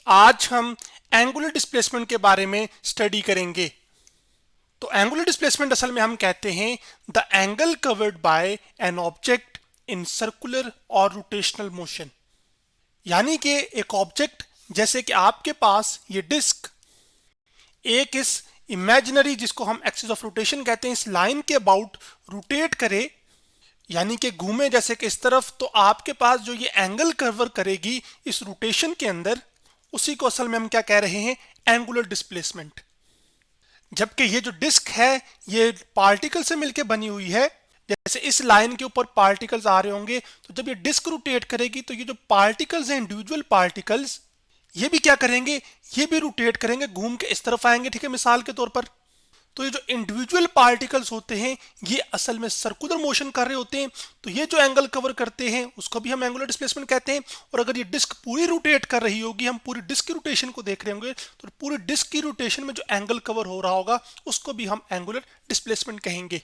आज हम angular displacement के बारे में स्टडी करेंगे। तो एंगुलर डिस्प्लेसमेंट असल में हम कहते हैं the angle covered by an object in circular और रोटेशनल मोशन। यानी कि एक ऑब्जेक्ट जैसे कि आपके पास ये डिस्क एक इस इमेजिनरी, जिसको हम एक्सिस ऑफ रोटेशन कहते हैं, इस लाइन के अबाउट रोटेट करे, यानी कि घूमे जैसे कि इस तरफ, तो आपके पास जो ये एंगल कवर करेगी इस रोटेशन के अंदर, उसी को असल में हम क्या कह रहे हैं, एंगुलर डिस्प्लेसमेंट। जबकि ये जो डिस्क है ये पार्टिकल से मिलकर बनी हुई है। जैसे इस लाइन के ऊपर पार्टिकल्स आ रहे होंगे, तो जब ये डिस्क रोटेट करेगी तो ये जो पार्टिकल्स हैं, इंडिविजुअल पार्टिकल्स, ये भी क्या करेंगे, ये भी रोटेट करेंगे, घूम के इस तरफ आएंगे। ठीक है, मिसाल के तौर पर तो ये जो इंडिविजुअल पार्टिकल्स होते हैं ये असल में सर्कुलर मोशन कर रहे होते हैं, तो ये जो एंगल कवर करते हैं उसको भी हम एंगुलर डिस्प्लेसमेंट कहते हैं। और अगर ये डिस्क पूरी रोटेट कर रही होगी, हम पूरी डिस्क की रोटेशन को देख रहे होंगे, तो पूरी डिस्क की रोटेशन में जो एंगल कवर हो रहा होगा उसको भी हम एंगुलर डिस्प्लेसमेंट कहेंगे।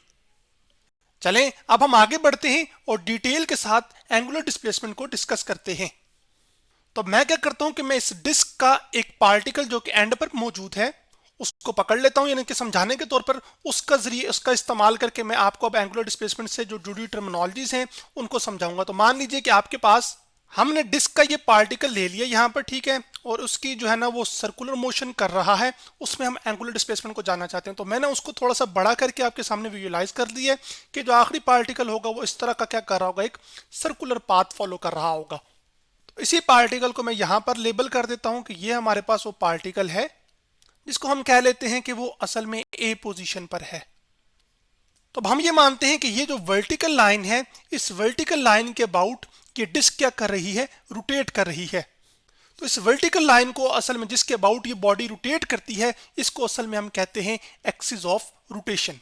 चलें अब हम आगे बढ़ते हैं और डिटेल के साथ एंगुलर डिस्प्लेसमेंट को डिस्कस करते हैं। तो मैं क्या करता हूं कि मैं इस डिस्क का एक पार्टिकल जो कि एंड पर मौजूद है उसको पकड़ लेता हूं, यानी कि समझाने के तौर पर उसका इस्तेमाल करके मैं आपको अब एंगुलर डिस्प्लेसमेंट से जो जुड़ी टर्मिनोलॉजीज हैं उनको समझाऊंगा। तो मान लीजिए कि आपके पास हमने डिस्क का ये पार्टिकल ले लिया यहाँ पर, ठीक है, और उसकी जो है ना वो सर्कुलर मोशन कर रहा है, उसमें हम एंगुलर डिस्प्लेसमेंट को जानना चाहते हैं। तो मैंने उसको थोड़ा सा बड़ा करके आपके सामने विजुअलाइज कर दिया कि जो आखिरी पार्टिकल होगा वो इस तरह का क्या कर रहा होगा, एक सर्कुलर पाथ फॉलो कर रहा होगा। तो इसी पार्टिकल को मैं यहाँ पर लेबल कर देता हूँ कि ये हमारे पास वो पार्टिकल है जिसको हम कह लेते हैं कि वो असल में ए पोजीशन पर है। तो अब हम ये मानते हैं कि ये जो वर्टिकल लाइन है, इस वर्टिकल लाइन के अबाउट ये डिस्क क्या कर रही है, रोटेट कर रही है। तो इस वर्टिकल लाइन को असल में जिसके अबाउट ये बॉडी रोटेट करती है, इसको असल में हम कहते हैं एक्सिस ऑफ रोटेशन।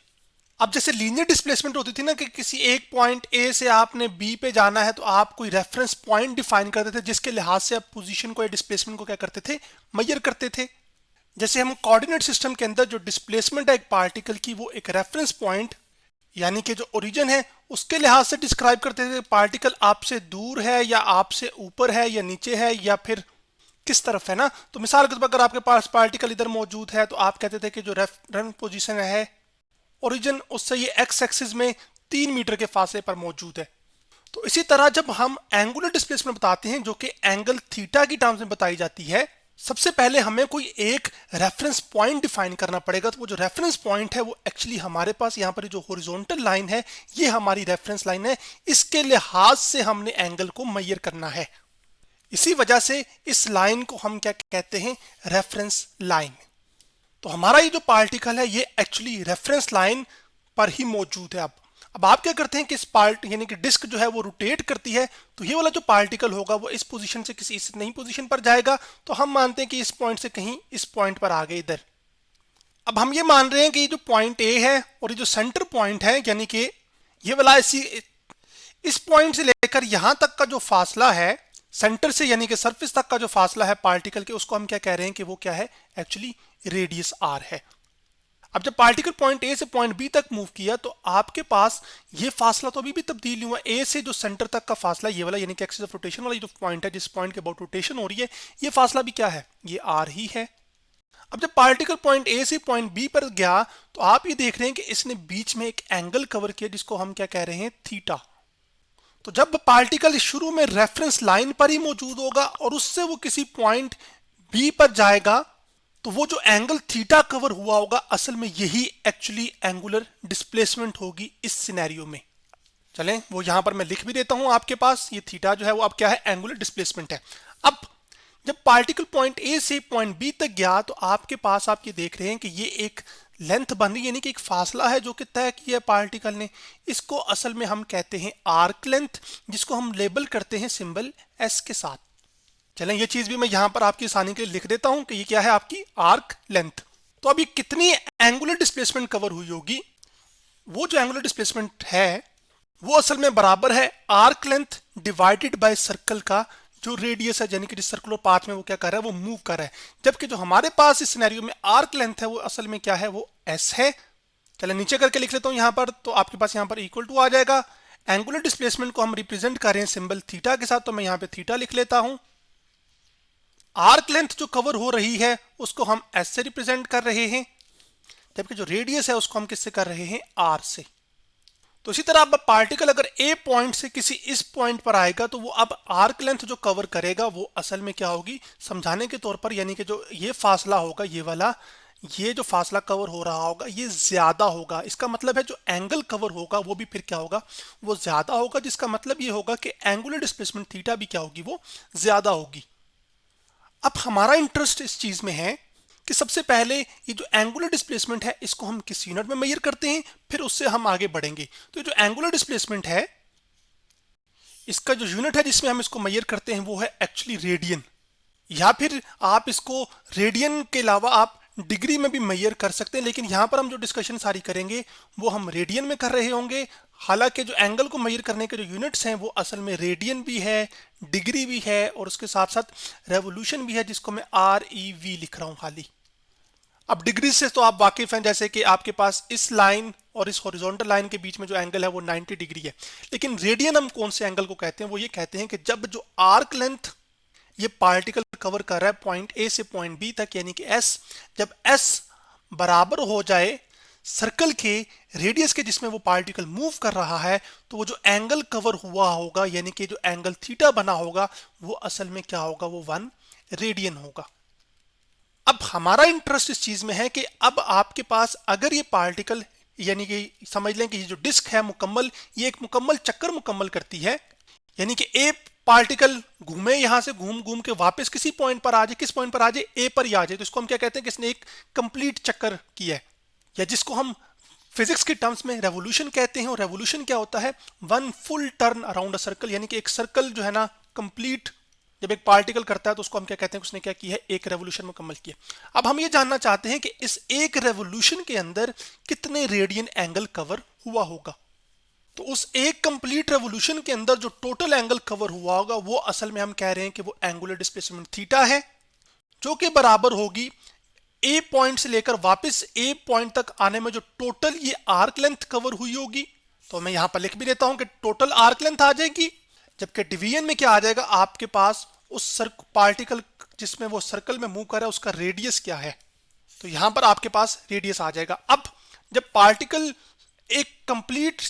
अब जैसे लीनियर डिस्प्लेसमेंट होती थी ना कि किसी एक पॉइंट ए से आपने बी पे जाना है, तो आप कोई रेफरेंस पॉइंट डिफाइन करते थे जिसके लिहाज से आप पोजीशन को या डिस्प्लेसमेंट को क्या करते थे, मेजर करते थे। जैसे हम कोऑर्डिनेट सिस्टम के अंदर जो डिस्प्लेसमेंट है एक पार्टिकल की, वो एक रेफरेंस पॉइंट यानी कि जो ओरिजिन है उसके लिहाज से डिस्क्राइब करते थे, पार्टिकल आपसे दूर है या आपसे ऊपर है या नीचे है या फिर किस तरफ है ना। तो मिसाल के तौर पर अगर आपके पास पार्टिकल इधर मौजूद है तो आप कहते थे कि जो रेफरेंस पोजीशन है ओरिजिन, उससे ये एक्स एक्सिस में 3 मीटर के फासले पर मौजूद है। तो इसी तरह जब हम एंगुलर डिस्प्लेसमेंट बताते हैं जो कि एंगल थीटा की टर्म्स में बताई जाती है, सबसे पहले हमें कोई एक रेफरेंस पॉइंट डिफाइन करना पड़ेगा। तो वो जो रेफरेंस पॉइंट है वो एक्चुअली हमारे पास यहाँ पर जो हॉरिजॉन्टल लाइन है ये हमारी रेफरेंस लाइन है, इसके लिहाज से हमने एंगल को मेजर करना है। इसी वजह से इस लाइन को हम क्या कहते हैं, रेफरेंस लाइन। तो हमारा ये जो पार्टिकल है ये एक्चुअली रेफरेंस लाइन पर ही मौजूद है। अब आप क्या करते हैं कि इस पार्ट यानी कि डिस्क जो है वो रोटेट करती है, तो ये वाला जो पार्टिकल होगा वो इस पोजीशन से किसी इस नई पोजीशन पर जाएगा। तो हम मानते हैं कि इस पॉइंट से कहीं इस पॉइंट पर आ गए इधर। अब हम ये मान रहे हैं कि ये जो पॉइंट ए है और ये जो सेंटर पॉइंट है, यानी कि ये वाला इस पॉइंट से लेकर यहां तक का जो फासला है सेंटर से, यानी कि सरफेस तक का जो फासला है पार्टिकल के, उसको हम क्या कह रहे हैं कि वो क्या है, एक्चुअली रेडियस आर है। अब जब पार्टिकल पॉइंट ए से पॉइंट बी तक मूव किया तो आपके पास ये फासला तो अभी भी तब्दील नहीं हुआ। ए से जो सेंटर तक का फासला ये वाला, यानी कि एक्सिस ऑफ रोटेशन वाला जो पॉइंट है, जिस पॉइंट के अबाउट रोटेशन हो रही है, ये फासला भी क्या है, ये आर ही है। अब जब पार्टिकल पॉइंट ए से पॉइंट बी पर गया तो आप ये देख रहे हैं कि इसने बीच में एक एंगल कवर किया जिसको हम क्या कह रहे हैं, थीटा। तो जब पार्टिकल शुरू में रेफरेंस लाइन पर ही मौजूद होगा और उससे वो किसी पॉइंट बी पर जाएगा, तो वो जो एंगल थीटा कवर हुआ होगा असल में यही एक्चुअली एंगुलर डिस्प्लेसमेंट होगी इस सिनेरियो में। चलें वो यहां पर मैं लिख भी देता हूं आपके पास, ये थीटा जो है वो अब क्या है, एंगुलर डिस्प्लेसमेंट है। अब जब पार्टिकल पॉइंट ए से पॉइंट बी तक गया तो आपके पास आप ये देख रहे हैं कि ये एक लेंथ बन रही है, यानी कि एक फासला है जो कि तय किया है पार्टिकल ने। इसको असल में हम कहते हैं आर्क लेंथ, जिसको हम लेबल करते हैं सिंबल एस के साथ। चलें ये चीज भी मैं यहां पर आपकी आसानी के लिए लिख देता हूं कि ये क्या है, आपकी आर्क लेंथ। तो अभी कितनी एंगुलर डिस्प्लेसमेंट कवर हुई होगी, वो जो एंगुलर डिस्प्लेसमेंट है वो असल में बराबर है arc length divided by circle का जो रेडियस है, यानी कि जिस सर्कुलर पाथ में वो क्या कर रहा है, वो मूव कर रहा है। जबकि जो हमारे पास इस सिनेरियो में आर्क लेंथ है वो असल में क्या है, वो एस है। चले नीचे करके लिख लेता हूं यहां पर, तो आपके पास यहां पर इक्वल टू आ जाएगा। एंगुलर डिस्प्लेसमेंट को हम रिप्रेजेंट कर रहे हैं सिंबल थीटा के साथ, तो मैं यहां पे थीटा लिख लेता हूं। आर्क लेंथ जो कवर हो रही है उसको हम एस से रिप्रेजेंट कर रहे हैं, जबकि जो रेडियस है उसको हम किससे कर रहे हैं, आर से। तो इसी तरह अब पार्टिकल अगर ए पॉइंट से किसी इस पॉइंट पर आएगा तो वो अब आर्क लेंथ जो कवर करेगा वो असल में क्या होगी, समझाने के तौर पर, यानी कि जो ये फासला होगा, ये वाला, ये जो फासला कवर हो रहा होगा ये ज्यादा होगा। इसका मतलब है जो एंगल कवर होगा वो भी फिर क्या होगा, वो ज्यादा होगा, जिसका मतलब ये होगा कि एंगुलर डिस्प्लेसमेंट थीटा भी क्या होगी, वो ज्यादा होगी। अब हमारा इंटरेस्ट इस चीज में है कि सबसे पहले ये जो एंगुलर डिस्प्लेसमेंट है इसको हम किस यूनिट में मेजर करते हैं, फिर उससे हम आगे बढ़ेंगे। तो ये जो एंगुलर डिस्प्लेसमेंट है इसका जो यूनिट है जिसमें हम इसको मेजर करते हैं वो है एक्चुअली रेडियन, या फिर आप इसको रेडियन के अलावा आप डिग्री में भी मेजर कर सकते हैं, लेकिन यहां पर हम जो डिस्कशन सारी करेंगे वो हम रेडियन में कर रहे होंगे। हालांकि जो एंगल को मेजर करने के जो यूनिट्स हैं वो असल में रेडियन भी है, डिग्री भी है, और उसके साथ साथ रेवोल्यूशन भी है, जिसको मैं REV लिख रहा हूं खाली। अब डिग्री से तो आप वाकिफ हैं, जैसे कि आपके पास इस लाइन और इस हॉरिजॉन्टल लाइन के बीच में जो एंगल है वो 90 डिग्री है। लेकिन रेडियन हम कौन से एंगल को कहते हैं, वो ये कहते हैं कि जब जो आर्क लेंथ ये पार्टिकल कवर कर रहा है पॉइंट ए से पॉइंट बी तक, यानी कि एस, जब एस बराबर हो जाए सर्कल के रेडियस के जिसमें वो पार्टिकल मूव कर रहा है, तो वो जो एंगल कवर हुआ होगा, यानी कि जो एंगल थीटा बना होगा, वो असल में क्या होगा, वो 1 रेडियन होगा। अब हमारा इंटरेस्ट इस चीज में है कि अब आपके पास अगर ये पार्टिकल, यानी कि समझ लें कि ये जो डिस्क है मुकम्मल, ये एक मुकम्मल चक्कर मुकम्मल करती है, यानी कि ए पार्टिकल घूमे, यहां से घूम घूम के वापस किसी पॉइंट पर आ जाए, किस पॉइंट पर आ जाए, ए पर ही आ जाए, तो इसको हम क्या कहते हैं कि इसने एक कंप्लीट चक्कर किया है, या जिसको हम फिजिक्स के टर्म्स में रेवोल्यूशन कहते हैं। और रेवोल्यूशन क्या होता है, 1 full turn around a circle, यानी कि एक सर्कल जो है ना कंप्लीट जब एक पार्टिकल करता है तो उसको हम क्या कहते हैं, उसने क्या किया है, एक रेवोल्यूशन मुकम्मल किया। अब हम ये जानना चाहते हैं कि इस एक रेवोल्यूशन के अंदर कितने रेडियन एंगल कवर हुआ होगा। तो उस एक कंप्लीट रेवोल्यूशन के अंदर जो टोटल एंगल कवर हुआ होगा वो असल में हम कह रहे हैं कि वो एंगुलर डिस्प्लेसमेंट थीटा है, जो कि बराबर होगी ए पॉइंट से लेकर वापस ए पॉइंट तक आने में जो टोटल ये आर्क लेंथ कवर हुई होगी। तो मैं यहां पर लिख भी देता हूं कि टोटल आर्क लेंथ आ जाएगी, जबकि डिवीजन में क्या आ जाएगा, आपके पास उस पार्टिकल जिसमें वो सर्कल में मूव कर रहा है उसका रेडियस क्या है, तो यहां पर आपके पास रेडियस आ जाएगा। अब जब पार्टिकल एक कंप्लीट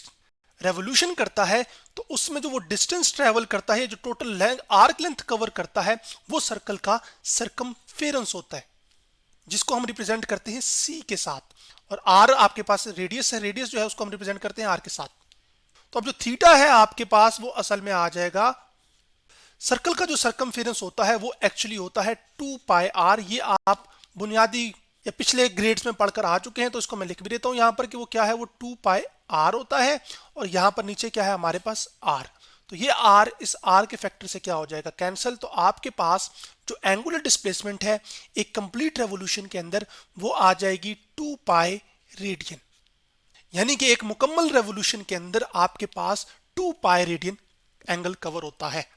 रेवोल्यूशन करता है तो उसमें जो वो डिस्टेंस ट्रेवल करता है, जो टोटल आर्क लेंथ कवर करता है, वो सर्कल का सरकमफेरेंस होता है, जिसको हम रिप्रेजेंट करते हैं C के साथ, और R आपके पास रेडियस है, रेडियस जो है उसको हम रिप्रेजेंट करते हैं R के साथ। तो अब जो थीटा है आपके पास वो असल में आ जाएगा, सर्कल का जो सरकमफेरेंस होता है वो एक्चुअली होता है 2 पाई R। ये आप बुनियादी या पिछले ग्रेड्स में पढ़कर आ चुके हैं, तो इसको मैं लिख भी देता हूं यहां पर कि वो क्या है, वो 2 पाई R होता है, और यहां पर नीचे क्या है हमारे पास R। तो ये R इस R के फैक्टर से क्या हो जाएगा, कैंसिल। तो आपके पास जो एंगुलर डिस्प्लेसमेंट है एक कंप्लीट रेवोल्यूशन के अंदर वो आ जाएगी 2 पाई रेडियन, यानी कि एक मुकम्मल रेवोल्यूशन के अंदर आपके पास 2 पाई रेडियन एंगल कवर होता है।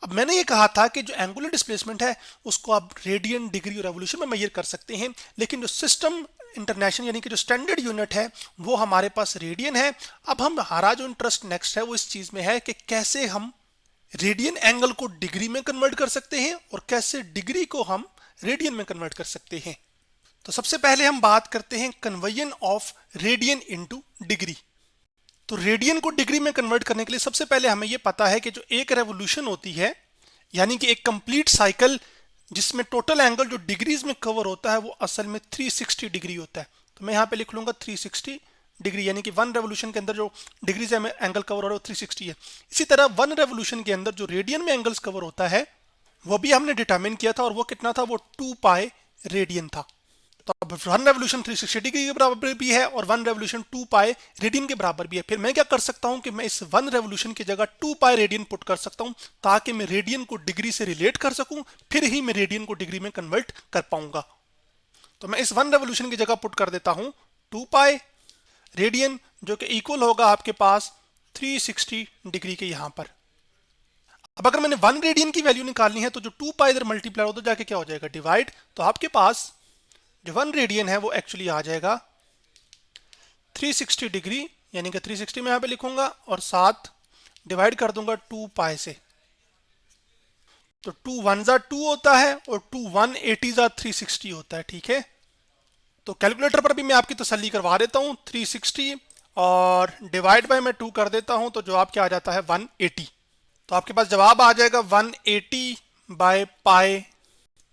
अब मैंने ये कहा था कि जो एंगुलर डिस्प्लेसमेंट है उसको आप रेडियन, डिग्री और रेवोल्यूशन में मेजर कर सकते हैं, लेकिन जो सिस्टम इंटरनेशनल यानी कि जो स्टैंडर्ड यूनिट है वो हमारे पास रेडियन है। अब हमारा जो इंटरेस्ट नेक्स्ट है वो इस चीज में है कि कैसे हम रेडियन एंगल को डिग्री में कन्वर्ट कर सकते हैं और कैसे डिग्री को हम रेडियन में कन्वर्ट कर सकते हैं। तो सबसे पहले हम बात करते हैं conversion of radian into degree. तो रेडियन को डिग्री में कन्वर्ट करने के लिए सबसे पहले हमें यह पता है कि जो एक रेवोल्यूशन होती है, यानी कि एक कंप्लीट साइकिल जिसमें टोटल एंगल जो डिग्रीज में कवर होता है वो असल में 360 डिग्री होता है। तो मैं यहां पे लिख लूंगा 360 डिग्री, यानी कि 1 रेवोल्यूशन के अंदर जो डिग्रीज में एंगल कवर हो रहा है वो 360 है। इसी तरह 1 रेवोल्यूशन के अंदर जो रेडियन में एंगल्स कवर होता है वो भी हमने डिटरमिन किया था, और वो कितना था, वो 2 पाई रेडियन था। तो अब 1 रेवोल्यूशन 360 डिग्री के बराबर भी है और 1 रेवोल्यूशन 2 पाई रेडियन के बराबर भी है। फिर मैं क्या कर सकता हूं कि मैं इस 1 रेवोल्यूशन की जगह 2 पाई रेडियन पुट कर सकता हूं, ताकि मैं रेडियन को डिग्री से रिलेट कर सकूं, फिर ही मैं रेडियन को डिग्री में कन्वर्ट कर पाऊंगा। तो मैं इस 1 रेवोल्यूशन की जगह पुट कर देता हूं 2 पाई रेडियन, जो कि इक्वल होगा आपके पास 360 डिग्री के यहां पर। अब अगर मैंने 1 रेडियन की वैल्यू निकालनी है तो जो 2 पाई इधर मल्टीप्लाई होता जाके क्या हो जाएगा, डिवाइड। तो आपके पास जो 1 रेडियन है वो एक्चुअली आ जाएगा 360 डिग्री, यानी कि 360 में यहां पे लिखूंगा और साथ डिवाइड कर दूंगा 2 पाई से। तो 2 वन जा 2 होता है और 2 180 जा 360 होता है, ठीक है। तो कैलकुलेटर पर भी मैं आपकी तसल्ली करवा देता हूं, 360 और डिवाइड बाय मैं 2 कर देता हूं, तो जवाब क्या आ जाता है 180। तो आपके पास जवाब आ जाएगा 180 बाय पाई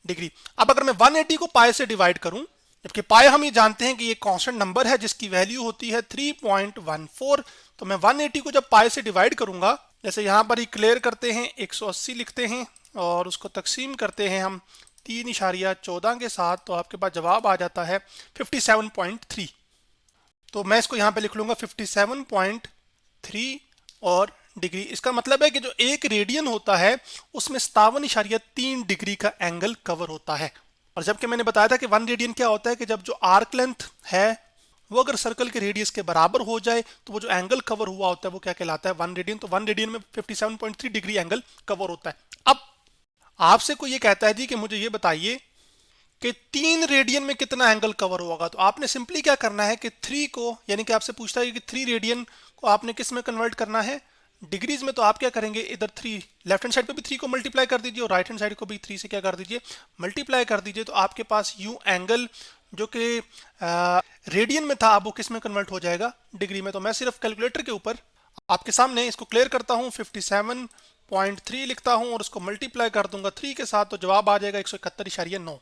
डिग्री। अब अगर मैं 180 को पाई से डिवाइड करूं, जबकि पाई हम ये जानते हैं कि ये कांस्टेंट नंबर है जिसकी वैल्यू होती है 3.14, तो मैं 180 को जब पाई से डिवाइड करूंगा, जैसे यहां पर ही क्लियर करते हैं 180 लिखते हैं और उसको तकसीम करते हैं हम 3.14 के साथ, तो आपके पास जवाब आ जाता है 57.3। तो मैं इसको यहाँ पे लिख लूंगा 57.3 और डिग्री। इसका मतलब है कि जो एक रेडियन होता है उसमें 57.3 डिग्री का एंगल कवर होता है। और जबकि मैंने बताया था कि 1 रेडियन क्या होता है कि जब जो आर्क लेंथ है वो अगर सर्कल के रेडियस के बराबर हो जाए तो वो जो एंगल कवर हुआ होता है वो क्या कहलाता है 1 रेडियन। तो 1 रेडियन में 57.3 डिग्री एंगल कवर होता है। अब आपसे कोई ये कहता है जी कि मुझे ये बताइए कि 3 रेडियन में कितना एंगल कवर होगा, तो आपने सिंपली क्या करना है कि 3 को, यानी कि आपसे पूछता है कि 3 रेडियन को आपने किस में कन्वर्ट करना है, डिग्रीज में। तो आप क्या करेंगे, इधर 3 लेफ्ट हैंड साइड पे भी 3 को मल्टीप्लाई कर दीजिए और राइट हैंड साइड को भी 3 से क्या कर दीजिए, मल्टीप्लाई कर दीजिए। तो आपके पास यू एंगल जो कि रेडियन में था अब वो किस में कन्वर्ट हो जाएगा, डिग्री में। तो मैं सिर्फ कैलकुलेटर के ऊपर आपके सामने इसको क्लियर करता हूँ, 57.3 लिखता हूँ और उसको मल्टीप्लाई कर दूंगा 3 के साथ, तो जवाब आ जाएगा 171.9।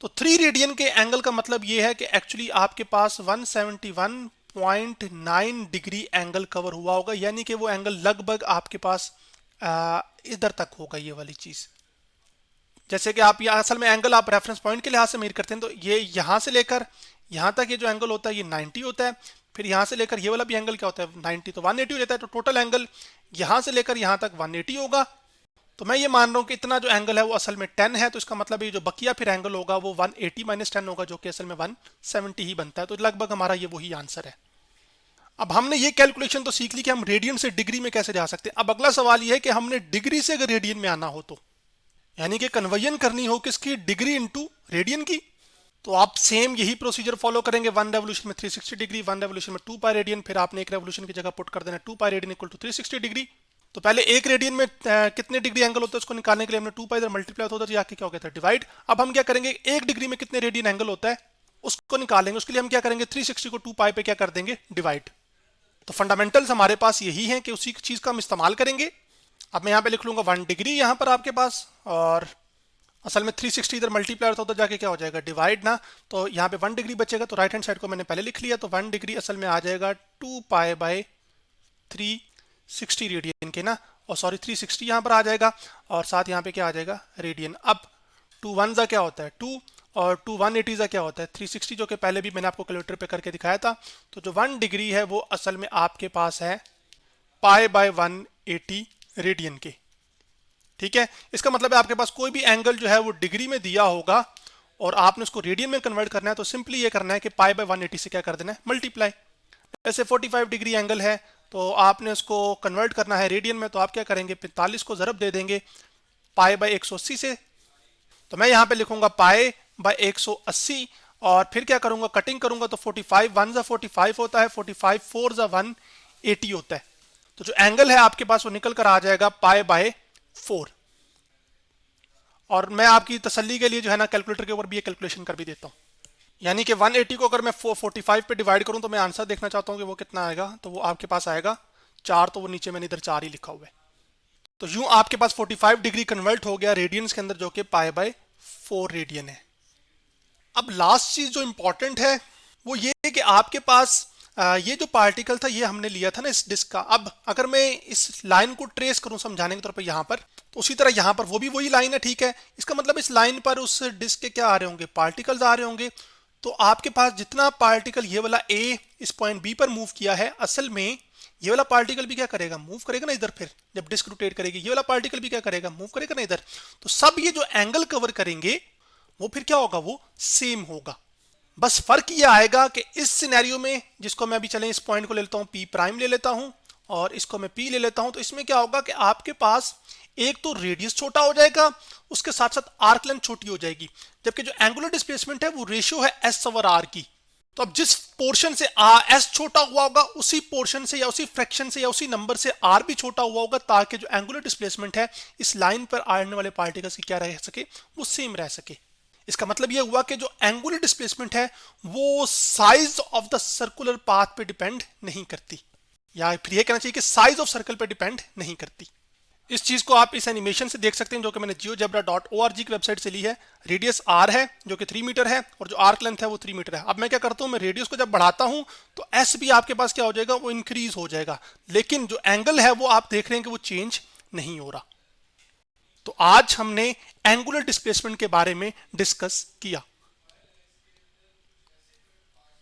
तो 3 रेडियन के एंगल का मतलब ये है कि एक्चुअली आपके पास 171.9 डिग्री एंगल कवर हुआ होगा, यानी कि वो एंगल लगभग आपके पास इधर तक होगा, ये वाली चीज। जैसे कि आप यहाँ असल में एंगल आप रेफरेंस पॉइंट के लिहाज से मेजर करते हैं, तो ये यहाँ से लेकर यहाँ तक ये जो एंगल होता है ये 90 होता है, फिर यहाँ से लेकर ये वाला भी एंगल क्या होता है 90, तो 180 हो जाता है। तो टोटल एंगल यहाँ से लेकर यहाँ तक 180 होगा। तो मैं ये मान रहा हूँ कि इतना जो एंगल है वो असल में 10 है, तो इसका मतलब ये जो बकिया फिर एंगल होगा वो 180 माइनस 10 होगा, जो कि असल में 170 ही बनता है। तो लगभग हमारा ये वही आंसर है। अब हमने ये कैलकुलेशन तो सीख ली कि हम रेडियन से डिग्री में कैसे जा सकते हैं। अब अगला सवाल ये है कि हमने डिग्री से अगर रेडियन में आना हो, तो यानी कि कन्वर्जन करनी हो किसकी, डिग्री इंटू रेडियन की, तो आप सेम यही प्रोसीजर फॉलो करेंगे। 1 रेवोल्यूशन में 360 डिग्री, 1 रेवोल्यूशन में 2 पाई रेडियन, फिर आपने एक रेवोल्यूशन की जगह पुट कर देना 2 pi radian equal to 360 degree. तो पहले एक रेडियन में कितने डिग्री एंगल होता है उसको निकालने के लिए हमने 2 पाई इधर मल्टीप्लाई होता है, जाके क्या हो गया था डिवाइड। अब हम क्या करेंगे, एक डिग्री में कितने रेडियन एंगल होता है उसको निकालेंगे। उसके लिए हम क्या करेंगे, 360 को 2 पाई पे क्या कर देंगे, डिवाइड। तो फंडामेंटल्स हमारे पास यही है कि उसी चीज का हम इस्तेमाल करेंगे। अब मैं यहाँ पे लिख लूंगा 1 डिग्री यहाँ पर आपके पास, और असल में 360 इधर मल्टीप्लाई होता है तो जाके क्या हो जाएगा डिवाइड ना, तो यहाँ पे 1 डिग्री बचेगा। तो राइट हैंड साइड को मैंने पहले लिख लिया, तो 1 डिग्री असल में आ जाएगा 2 पाई बाय 360 रेडियन के ना, और सॉरी 360 यहाँ पर आ जाएगा और साथ यहाँ पे क्या आ जाएगा रेडियन। अब 2 1 जा क्या होता है 2 और 2 180 जा क्या होता है 360, जो कि पहले भी मैंने आपको कैलकुलेटर पे करके दिखाया था। तो जो 1 डिग्री है वो असल में आपके पास है पाई बाय 180 रेडियन के, ठीक है। इसका मतलब है आपके पास कोई भी एंगल जो है वो डिग्री में दिया होगा और आपने उसको रेडियन में कन्वर्ट करना है, तो सिंपली ये करना है कि पाई बाय 180 से क्या कर देना है, मल्टीप्लाई। ऐसे 45 डिग्री एंगल है तो आपने उसको कन्वर्ट करना है रेडियन में, तो आप क्या करेंगे 45 को ज़रब दे देंगे पाई बाय 180 से। तो मैं यहाँ पे लिखूंगा पाई बाय 180 और फिर क्या करूंगा, कटिंग करूंगा, तो 45 1 जा 45 होता है, 45 4 जा 180 होता है। तो जो एंगल है आपके पास वो निकल कर आ जाएगा पाई बाय 4। और मैं आपकी तसल्ली के लिए जो है ना कैलकुलेटर के ऊपर भी ये कैलकुलेशन कर भी देता हूँ, यानी कि 180 को अगर मैं 45 पे डिवाइड करूं तो मैं आंसर देखना चाहता हूं कि वो कितना आएगा। तो वो आपके पास आएगा 4, तो वो नीचे मैंने इधर 4 ही लिखा हुआ है। तो यूं आपके पास 45 डिग्री कन्वर्ट हो गया रेडियंस के अंदर, जो कि पाई बाय 4 रेडियन है। अब लास्ट चीज जो इंपॉर्टेंट है वो ये है कि आपके पास ये जो पार्टिकल था ये हमने लिया था ना इस डिस्क का। अब अगर मैं इस लाइन को ट्रेस करूं समझाने के तौर पर यहाँ पर, तो उसी तरह यहाँ पर वो भी वही लाइन है, ठीक है। इसका मतलब इस लाइन पर उस डिस्क के क्या आ रहे होंगे, पार्टिकल्स आ रहे होंगे। तो आपके पास जितना पार्टिकल ये वाला ए इस पॉइंट बी पर मूव किया है, असल में ये वाला पार्टिकल भी क्या करेगा, मूव करेगा ना इधर। फिर जब डिस्क रोटेट करेगी ये वाला पार्टिकल भी क्या करेगा, मूव करेगा ना इधर। तो सब ये जो एंगल कवर करेंगे वो फिर क्या होगा, वो सेम होगा। बस फर्क ये आएगा कि इस सिनेरियो में, जिसको मैं अभी चलें इस पॉइंट को ले लेता हूँ पी प्राइम ले लेता हूँ और इसको मैं पी ले लेता हूँ, तो इसमें क्या होगा कि आपके पास एक तो रेडियस छोटा हो जाएगा, उसके साथ साथ आर्क लेंथ छोटी हो जाएगी। जबकि जो एंगुलर डिस्प्लेसमेंट है वो रेशियो है एस ओवर आर की। तो अब जिस पोर्शन से एस छोटा हुआ होगा उसी पोर्शन से या उसी फ्रैक्शन से या उसी नंबर से आर भी छोटा हुआ होगा, ताकि जो एंगुलर डिस्प्लेसमेंट है इस लाइन पर आने वाले पार्टिकल्स की क्या रह सके, वो सेम रह सके। इसका मतलब यह हुआ कि जो एंगुलर डिस्प्लेसमेंट है वो size of the circular path पे डिपेंड नहीं करती, या फिर यह कहना चाहिए कि साइज ऑफ सर्कल पे डिपेंड नहीं करती। इस चीज को आप इस एनिमेशन से देख सकते हैं जो कि मैंने geogebra.org की वेबसाइट से ली है। रेडियस आर है जो कि 3 मीटर है और जो आर्क लेंथ है वो 3 मीटर है। अब मैं क्या करता हूं, मैं रेडियस को जब बढ़ाता हूं तो एस भी आपके पास क्या हो जाएगा, वो इंक्रीज हो जाएगा, लेकिन जो एंगल है वो आप देख रहे हैं कि वो चेंज नहीं हो रहा। तो आज हमने एंगुलर डिस्प्लेसमेंट के बारे में डिस्कस किया।